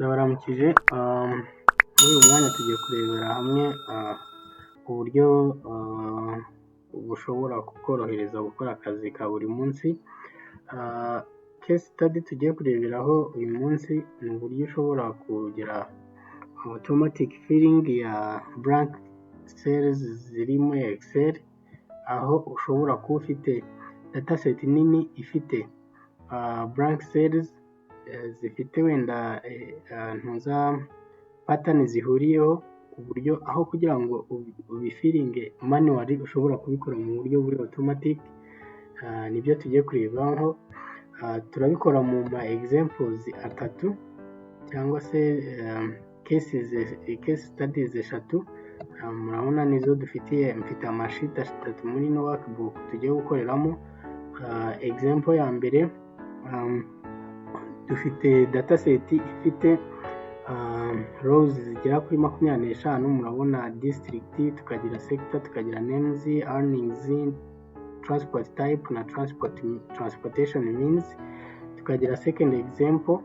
Ndabaramukije muri uyu mwanya tugiye kurebera hamwe uburyo bushobora kukorohereza gukora akazi ka buri munsi. Case study tugiye kureberaho uyu munsi ni uburyo ushobora kugira automatic filling ya blank cells ziri muri Excel, aho ushobora kuba ufite dataset nini ifite blank cells zifite wenda ntuza pattern zihuriyeho, uburyo aho kugira ngo ubifiringe manually ushobora kubikora mu buryo buri automatic. Nibyo tugiye kurebaho. Turabikora mu ma examples atatu cyangwa se case studies eshatu. Murabona nizo dufitiye, mfite amashit atatu muri no workbook tugiye gukoreramo. Example ya mbere, dufite dataset ifite rows zigera kuri 25. Murabona district, tukagira sector, tukagira names, earnings, transport type na transportation means. Tukagira second example,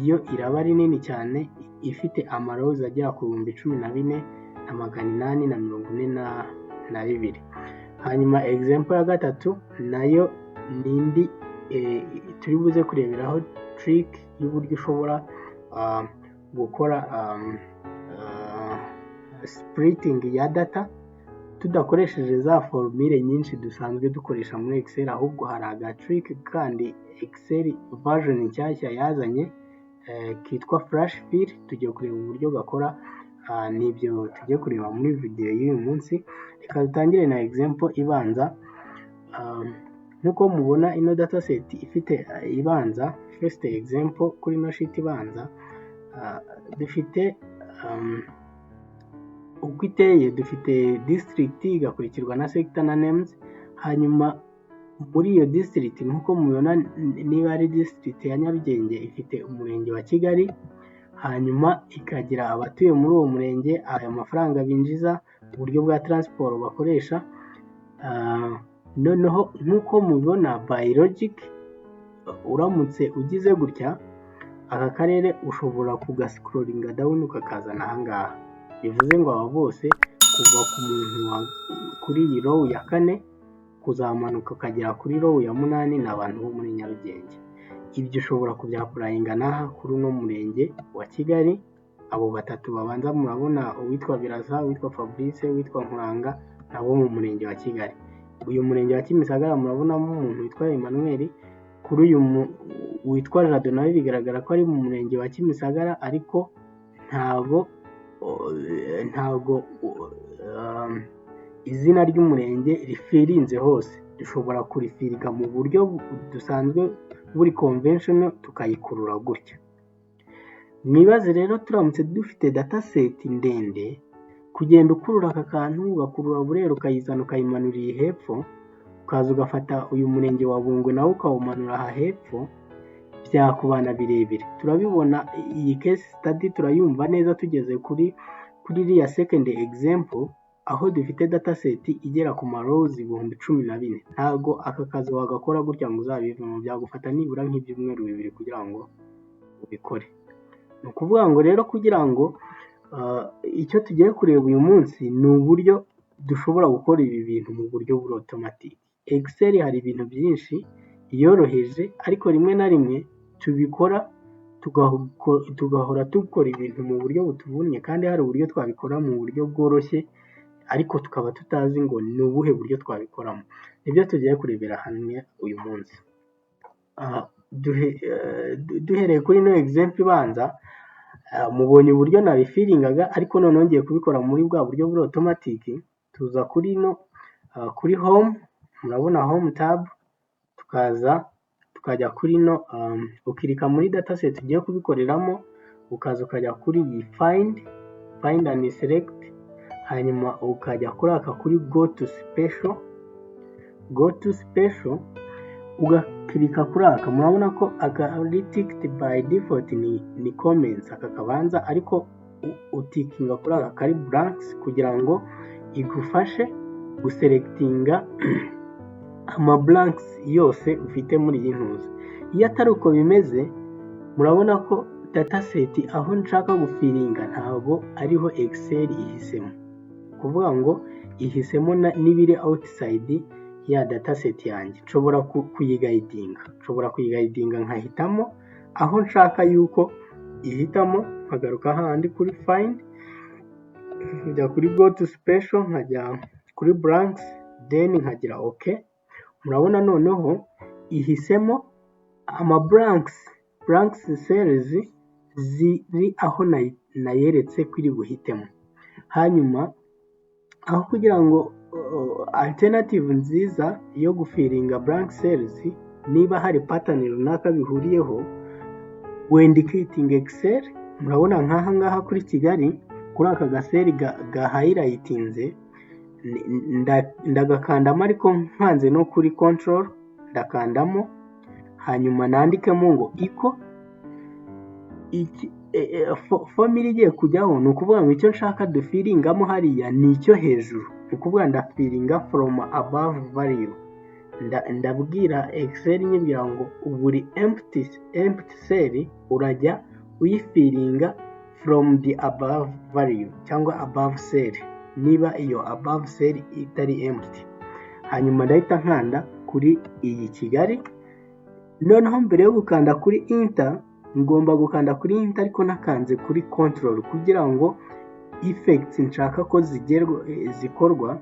iyo iraba ari nini cyane ifite rows agera ku 14,842. Hanyuma example ya gatatu nayo nindi turi buze kureberaho trick y'uburyo ushobora gukora splitting ya data tudakoresheje za formule nyinshi dusanzwe dukoresha muri Excel, ahubwo hari aga trick kandi Excel version nshyashya yazanye kitwa flash fill. Tugiye kureba uburyo gakora, nibyo tugiye kureba muri video y'uyu munsi. Reka dutangire na example ibanza. Nkuko mubona ino dataset ifite ibanza, first example kuri no sheet ibanza, dufite uko iteye, dufite district igakurikirwa na sector na names. Hanyuma muri iyo district nkuko mubona, niba ari district ya Nyarugenge ifite umurenge wa Kigali, hanyuma ikagira abatuye muri uwo murenge, aya mafaranga binjiza, uburyo bwa transport bakoresha. Noneho nkuko mubibona by logic, uramutse ugize gutya aka karere ushobora kugascrollinga down ukakazana ahangaha. Bivuze ngo aba bose kuva ku muntu kuri iyi row ya 4 kuzamanuka ukagera kuri row ya 8 n'abantu bo muri Nyarugenge. Ibyo ushobora kubyapurayinga naha kuri uno murenge wa Kigali. Abo batatu babanza murabona, uwitwa Birasa, uwitwa Fabrice, uwitwa Nkuranga, nabo mu murenge wa Kigali. Uyu murenge wa Kimisagara murabonamo umuntu witwa Emmanuel. Kuri uyu witwa Jado nawe bigaragara ko ari mu murenge wa Kimisagara, ariko ntago izina ry'umurenge rifirinze hose. Dushobora kurifiriga mu buryo dusanzwe buri conventional tukayikurura gutya. Mwibaze rero, turamutse dufite dataset ndende, kugenda ukurura aka kantu ugakurura burero ukayizana ukayimanuriye hepfo, ukaza ugafata uyu murenge wa Bungwe nawe ukawumanura aha hepfo, byakubana birebire. Turabibona iyi case study turayumva neza tugeze kuri iriya second example, aho dufite dataset igera ku rows 14,000. Ntago aka kazi wagakora gutya ngo uzabivemo, byagufata nibura nk'ibyumweru 2 kugira ngo ubikore. Ni ukuvuga ngo rero kugira ngo icyo tugiye kureba uyu munsi ni uburyo dushobora gukora ibi bintu mu buryo buri automatic. Excel hari ibintu byinshi yoroheje, ariko rimwe na rimwe tubikora tugahora dukora ibintu mu buryo butuvunnye, kandi hari uburyo twabikora mu buryo bworoshye, ariko tukaba tutazi ngo ni ubuhe buryo twabikoramo. Nibyo tugiye kurebera hamwe uyu munsi. Duhereye kuri no example ibanza, mubonye uburyo nabifiringaga, ariko none ngiye kubikora muri bwa buryo buri automatic. Tuza kuri no kuri home, murabona home tab, tukajya kuri no ukirika muri dataset tugiye kubikoreramo, ukaza ukajya kuri iyi find and select, hanyuma ukajya kuri aka kuri go to special, ugakirika kuri aka. Murabona ko aka ticked by default ni comments, aka kabanza, ariko utikinga kuri aka kari blanks kugira ngo igufashe guselectinga ama blanks yose ufite muri iyi ntuza. Iyo atari uko bimeze, murabona ko dataset aho nshaka gufiringa ntabwo ariho Excel ihisemo, kuvuga ngo ihisemo n'ibiri outside ya dataset yanjye. Nshobora kuyigayidinga nkahitamo aho nshaka yuko ihitamo, nkagaruka handi kuri find, nkajya kuri go to special, nkajya kuri blanks, then nkagira OK. Murabona noneho ihisemo ama blanks cells ziri aho nayeretse kuri buhitemo. Hanyuma aho kugira ngo alternative nziza yo gufiringa blank cells, niba hari pattern runaka bihuriyeho, wendicating Excel. Murabona nkaha ngaha kuri Kigali, kuri aka gaseri ga highlightinze, ndagakandamo ariko nkanze no kuri control, ndakandamo, hanyuma nandikemo ngo iko formula igiye kujyaho. Ni ukuvuga ngo icyo nshaka dufiringamo hariya ni icyo hejuru, ni ukuvuga ndafiringa from above value. Ndabwira Excel nyibwira ngo buri empty cell urajya uyifiringa from the above value cyangwa above cell, niba iyo above cell itari empty. Hanyuma ndahita nkanda kuri iyi Kigali. Noneho mbere yo gukanda kuri enter, ngomba gukanda kuri enter ariko nakanze kuri control, kugira ngo effects nshaka ko zikorwa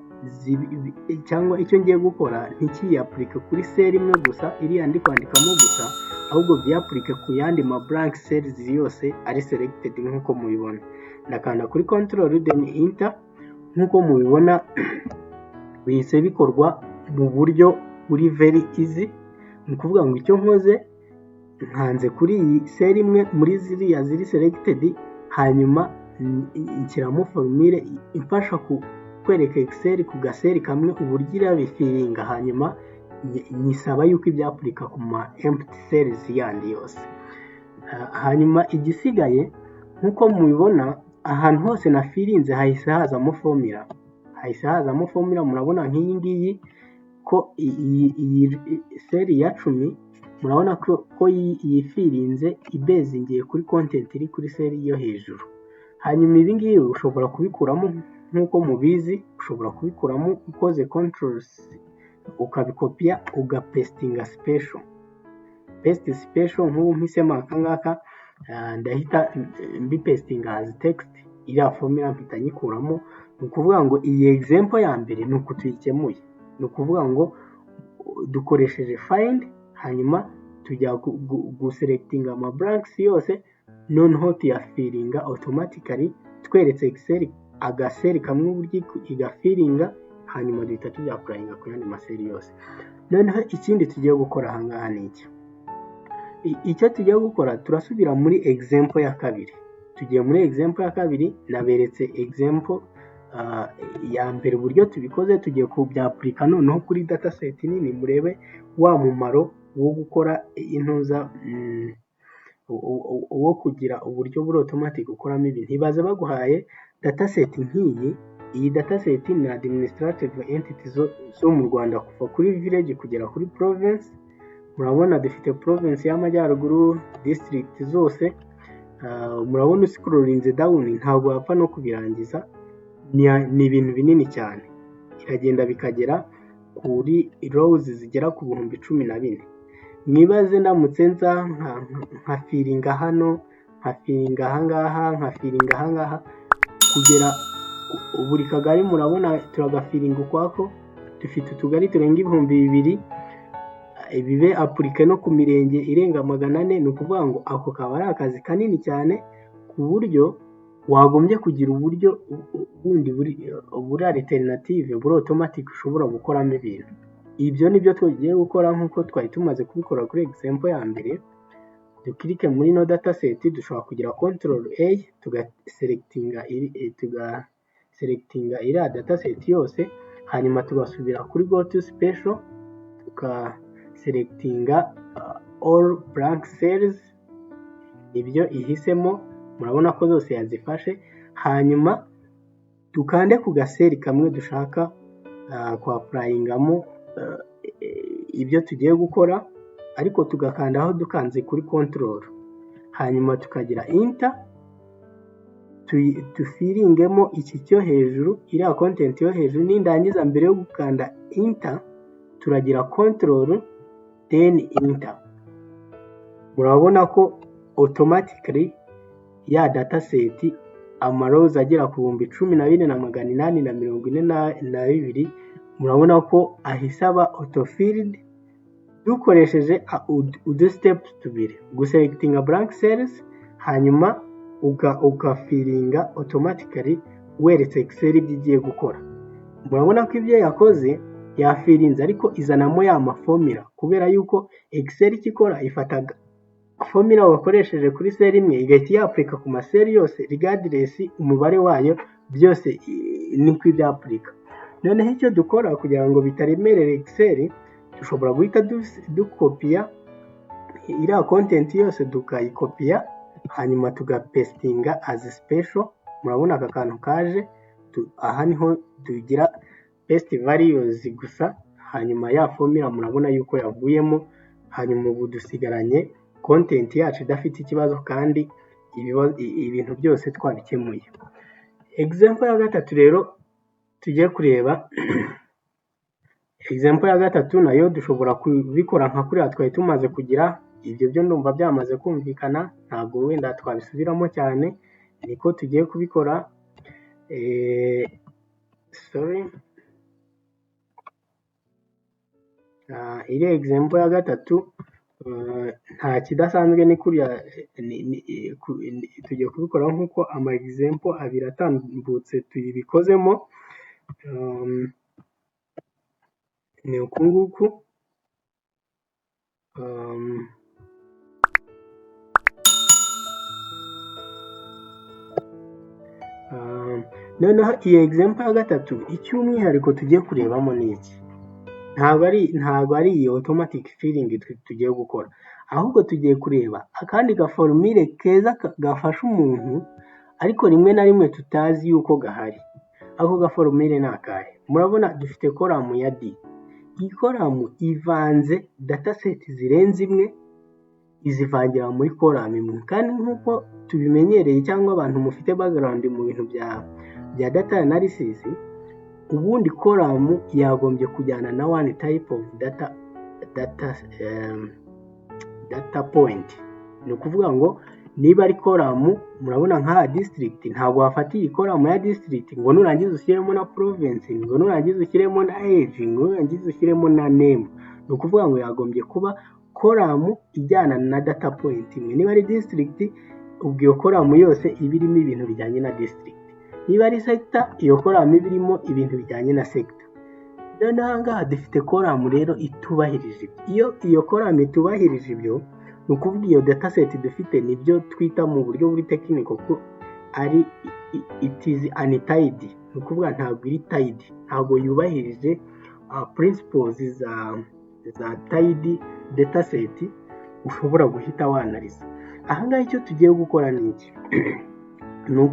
cyangwa icyo ngiye gukora ntikiyaplike kuri cell imwe gusa iriya ndi kwandikamo gusa, ahubwo byaplike ku yandi ma blank cells yose ari selected nk'uko mubibona. Ndakanda kuri control then enter. Nk'uko mubibona bihise bikorwa mu buryo buri very easy. Ni ukuvuga ngo icyo nkoze, nkanze kuri iyi cell imwe muri ziriya ziri selected, hanyuma nshyiramo formule imfasha kwereka Excel ku gaseri kamwe uburyo irabifiringa, hanyuma nyisaba yuko ibyaplika ku ma empty cells yandi yose. Hanyuma igisigaye nk'uko mubibona ahantu hose nafirinze hahise hazamo formula. Murabona nk'iyi ngiyi ko iyi seri ya 10, murabona ko yifirinze ibezingiye kuri content iri kuri seri yo hejuru. Hanyuma ibi ngibi ushobora kubikuramo nk'uko mubizi, ushobora kubikuramo ukoze controls ukabikopia ugapestinga special. Paste special nk'ubu mpisemo aka ngaka, ndahita mbipestinga as text, iriya formula mpita nyikuramo. Ni ukuvuga ngo iyi example ya mbere ni uku tuyikemuye. Ni ukuvuga ngo dukoresheje find, hanyuma tujya guselectinga ama blanks yose, noneho tuyafiringa automatically, tweretse Excel agaseri kamwe uburyo igafiringa, hanyuma duhita tujyapulayinga ku yandi maseri yose. Noneho ikindi tugiye gukora aha ngaha ni iki. Icyo tugiye gukora, turasubira muri example ya kabiri. Tugiye muri example ya kabiri, naberetse example ya mbere uburyo tubikoze. Tugiye kubyaplika noneho kuri dataset nini, murebe wa mumaro wo gukora intuza, wo kugira uburyo buri automatic ukoramo ibintu. Ibaze baguhaye dataset nk'iyi. Iyi dataset ni administrative entities zo mu Rwanda kuva kuri village kugera kuri province. Murabona dufite province y'Amajyaruguru, district zose. Murabona scrollinze down, ntabwo wapfa no kubirangiza, ni ibintu binini cyane. Iragenda bikagera kuri rows zigera ku 14,000. Mwibaze ndamutse nza nkafiringa hano, nkafiringa ahangaha, nkafiringa ahangaha, kugera buri kagari. Murabona turagafiringa ukwako, dufite utugari turenga 2,000. Bibe aplike no ku mirenge irenga 400. Ni ukuvuga ngo ako kaba ari akazi kanini cyane, ku buryo wagombye kugira uburyo bundi buri alternative buri automatic ushobora gukoramo ibintu. Ibyo nibyo tugiye gukora nk'uko twari tumaze kubikora kuri example ya mbere. Dukirike muri no dataset, dushobora kugira control A tugaselectinga iriya dataset yose, hanyuma tugasubira kuri go to special, tukaselectinga all blank cells. Ibyo ihisemo, murabona ko zose yazifashe. Hanyuma dukande ku gaseri kamwe dushaka kwapplyingamo ibyo tugiye gukora, ariko tugakandaho dukanze kuri control. hanyuma tukagira enter, tufiringemo iki cyo hejuru, iriya content yo hejuru. Nindangiza mbere yo gukanda enter turagira control then enter. Murabona ko automatically ya dataset amarows agera ku 14,842 murabona ko ahisaba autofilled dukoresheje udu steps tubiri, guselectinga blank cells hanyuma ugafiringa automatically weretse Excel ibyo igiye gukora. Murabona ko ibyo yakoze yafirinze ariko izanamo ya formula, kubera yuko Excel ikikora ifataga formula wakoresheje kuri cell imwe igahita yaplika ku maseri yose regardless umubare wayo, byose ni kw'ibyaplika. Noneho icyo dukora kugira ngo bitaremerera Excel, dushobora guhita dukopia iriya content yose tukayikopia hanyuma tugapestinga as special. Murabona aka kantu kaje aha niho tugira paste values gusa, hanyuma ya formula murabona yuko yavuyemo. Hanyuma ubu dusigaranye content yacu idafite ikibazo kandi ibintu byose twabikemuye. Example ya gatatu rero tugiye kureba. Example ya gatatu nayo dushobora kubikora nka kuriya twari tumaze kugira. Ibyo byo ndumva byamaze kumvikana, ntabwo wenda twabisubiramo cyane, niko tugiye kubikora. Iri example ya gatatu nta kidasanzwe, ni kuriya tugiye kubikora nk'uko ama example abiri atambutse tuyibikozemo. Ni uku nguku. Noneho iyi example ya gatatu icy'umwihariko tugiye kurebamo ni iki. Ntabwo ari iyi automatic filling tugiye gukora, ahubwo tugiye kureba akandi gaformule keza gafasha umuntu ariko rimwe na rimwe tutazi yuko gahari. Ako gaformule ni akahe? Murabona dufite column ya D. Iyi column ivanze dataset zirenze imwe, izivangira muri column imwe, kandi nk'uko tubimenyereye cyangwa abantu mufite background mu bintu bya data analysis, ubundi column yagombye kujyana na one type of data point. Ni ukuvuga ngo niba ari column, murabona nka district, ntabwo wafata iyi column ya district ngo nurangiza ushyiremo na province, ngo nurangiza ushyiremo na age, ngo nurangiza ushyiremo na name. Ni ukuvuga ngo yagombye kuba column ijyana na data point imwe. Niba ari district, ubwo iyo column yose iba irimo ibintu bijyanye na district. Niba ari sector, iyo column iba irimo ibintu bijyanye na sector. Noneho ahangaha dufite column rero itubahirije. Iyo column itubahirije ibyo, ni ukuvuga iyo dataset dufite nibyo twita mu buryo buri technical ko ari it is untidy. Ni ukuvuga ntabwo iri tidy, ntabwo yubahirije principles za tidy dataset ushobora guhita wanaliza. Ahangaha icyo tugiye gukora ni iki? ni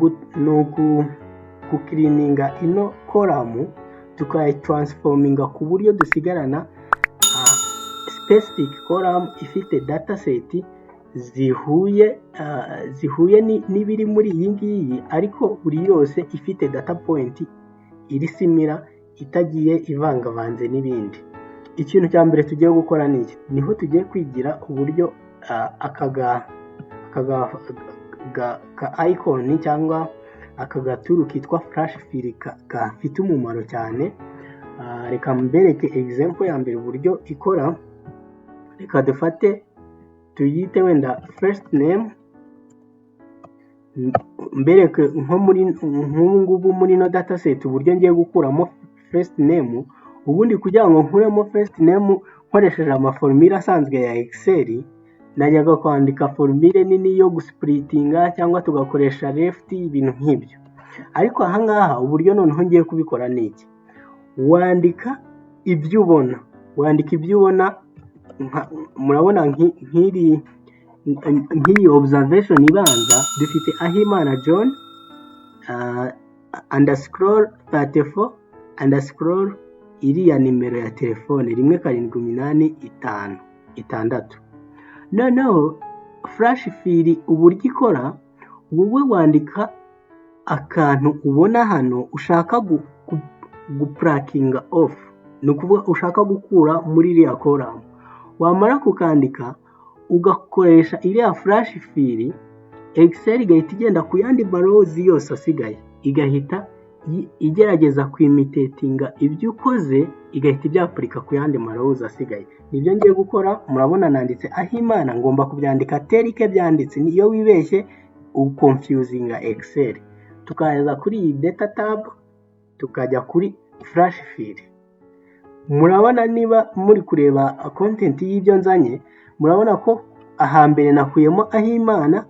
gukirininga ino column tukayitransforminga ku buryo dusigarana specific column ifite dataset zihuye n'ibiri muri iyi ngiyi, ariko buri yose ifite data point iri simira, itagiye ivangavanze n'ibindi. Ikintu cya mbere tugiye gukora ni iki? Niho tugiye kwigira uburyo aka icon cyangwa aka gaturu kitwa flash fill gafite umumaro cyane. Reka mbereke example ya mbere uburyo ikora. Reka dufate tuyite wenda first name, mbereke nko ngubu muri no dataset uburyo ngiye gukuramo first name. Ubundi kugira ngo nkuremo first name nkoresheje amaformula asanzwe ya Excel, najyaga kwandika formule nini yo gusplitinga cyangwa tugakoresha left, ibintu nk'ibyo. Ariko ahangaha uburyo noneho ngiye kubikora ni iki? Wandika ibyo ubona, murabona nk'iyi observation ibanza dufite Ahimana John _34 _ iriya nimero ya telefone 1785 6. Noneho flash file uburyo ikora, wowe wandika akantu ubona hano ushaka gupurakinga off, ni ukuvuga ushaka gukura muri iriya column. Wamara kukandika ugakoresha iriya flash file, Excel igahita igenda ku yandi marows yose asigaye, igahita igerageza kwimitatinga ibyo ukoze, igahita ibyapurika ku yandi marows asigaye. Nibyo ngiye gukora. Murabona nanditse Ahimana, ngomba kubyandika terike byanditse. Niyo wibeshye uconfusinga Excel. Tukaza kuri iyi data tab, tukajya kuri flash file. Murabona niba muri kureba content y'ibyo nzanye, murabona ko ahambere nakuyemo Ahimana,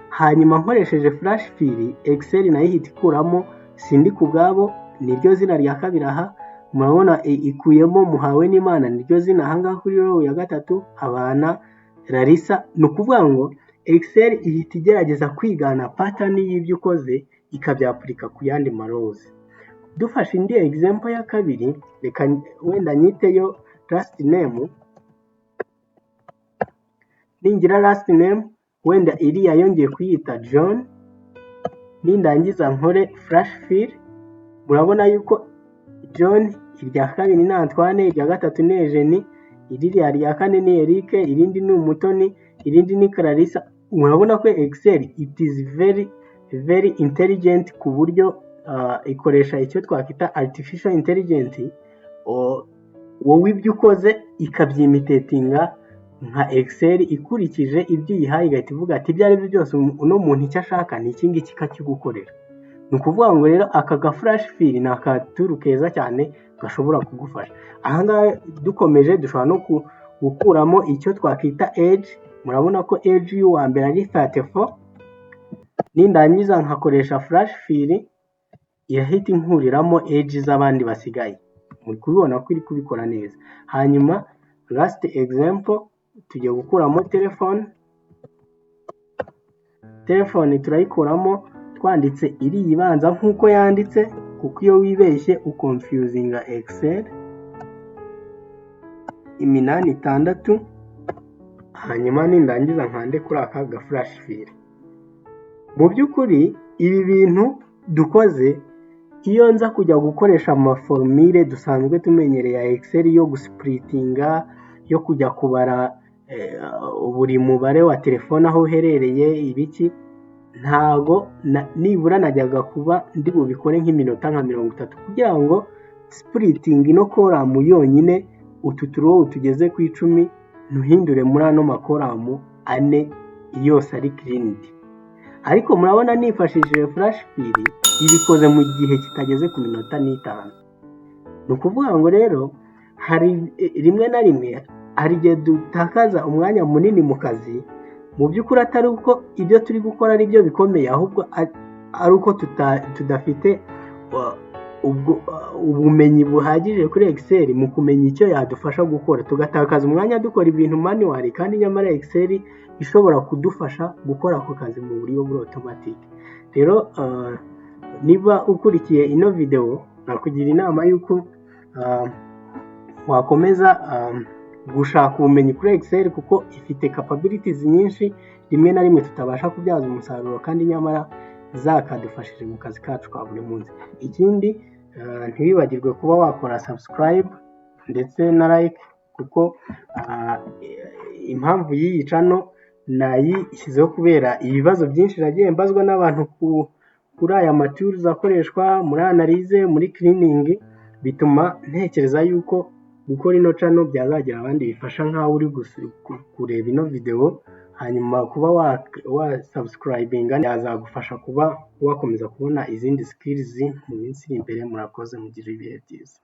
hanyuma nkoresheje flash file, Excel nayo ihita ikuramo Sindi Kubwabo, niryo zina rya kabiri aha. Murabona ikuyemo Muhawe n'Imana, niryo zina ahangaha kuri row ya gatatu, Habana Larissa. Ni ukuvuga ngo Excel ihita igerageza kwigana pattern y'ibyo ukoze, ikabyapurika ku yandi marows. Dufashe indi example ya kabiri, reka wenda nyiteyo last name. Ningira last name, wenda iriya yongeye kuyita John, nindangiza nkore flash file. Murabona yuko John irya kabiri ni Antoine, irya gatatu ni Eugenie, iriya rya kane ni Eric, irindi ni Umutoni, irindi ni Clarissa. Murabona ko Excel it is very intelligent, ku buryo ikoresha icyo twakita artificial intelligence. Wowe ibyo ukoze ikabyimitatinga nka Excel ikurikije ibyo uyihaye, igahita ivuga ati ibyo ari byo byose uno muntu icyo ashaka ni iki ngiki kigukorera. Ni ukuvuga ngo rero aka ga flash file ni akaturu keza cyane gashobora kugufasha. Ahangaha dukomeje dushobora no gukuramo icyo twakita age. Murabona ko age y'uwa mbere ari 34. Nindangiza nkakoresha flash file, irahita inkuriramo age z'abandi basigaye. Muri kubibona ko iri kubikora neza. Hanyuma last example, tugiye gukuramo telefone. Telefone turayikuramo twanditse iri ibanza nk'uko yanditse, kuko iyo wibeshye uconfusinga Excel. 86. Hanyuma nindangiza nkande kuri aka ga flash file. Mu by'ukuri ibi bintu dukoze, iyo nza kujya gukoresha amaformule dusanzwe tumenyereye ya Excel yo gusplitinga, yo kujya kubara buri mubare wa telefone aho uherereye ibiki, ntago nibura najyaga kuba ndi bubikore nk'iminota nka 30 kugira ngo splitting ino column yonyine utu turow tugeze ku 10 ntuhindure muri ano makoramu 4 yose ari cleaned. Ariko murabona nifashishije flash file ibikoze mu gihe kitageze ku minota 5. Ni ukuvuga ngo rero hari rimwe na rimwe hari igihe dutakaza umwanya munini mu kazi, mu by'ukuri atari uko ibyo turi gukora ari byo bikomeye, ahubwo ari uko tudafite ubumenyi buhagije kuri Excel mu kumenya icyo yadufasha gukora. Tugatakaza umwanya dukora ibintu manual, kandi nyamara Excel ishobora kudufasha gukora ako kazi mu buryo buri automatic. Rero niba ukurikiye ino video, nakugira inama yuko wakomeza gushaka ubumenyi kuri Excel, kuko ifite capabilities nyinshi rimwe na rimwe tutabasha kubyaza umusaruro, kandi nyamara zakadufashije mu kazi kacu ka buri munsi. Ikindi ntibibagirwe kuba wakora subscribe ndetse na like, kuko impamvu y'iyi channel nayishyizeho kubera ibibazo byinshi nagiye mbazwa n'abantu kuri aya matools akoreshwa muri analyze, muri cleaning, bituma ntekereza yuko gukora ino channel byazagira abandi bifasha nkaho uri kureba ino video, hanyuma kuba wa subscribinga yazagufasha kuba wakomeza kubona izindi skills mu minsi iri imbere. Murakoze, mugire ibihe byiza.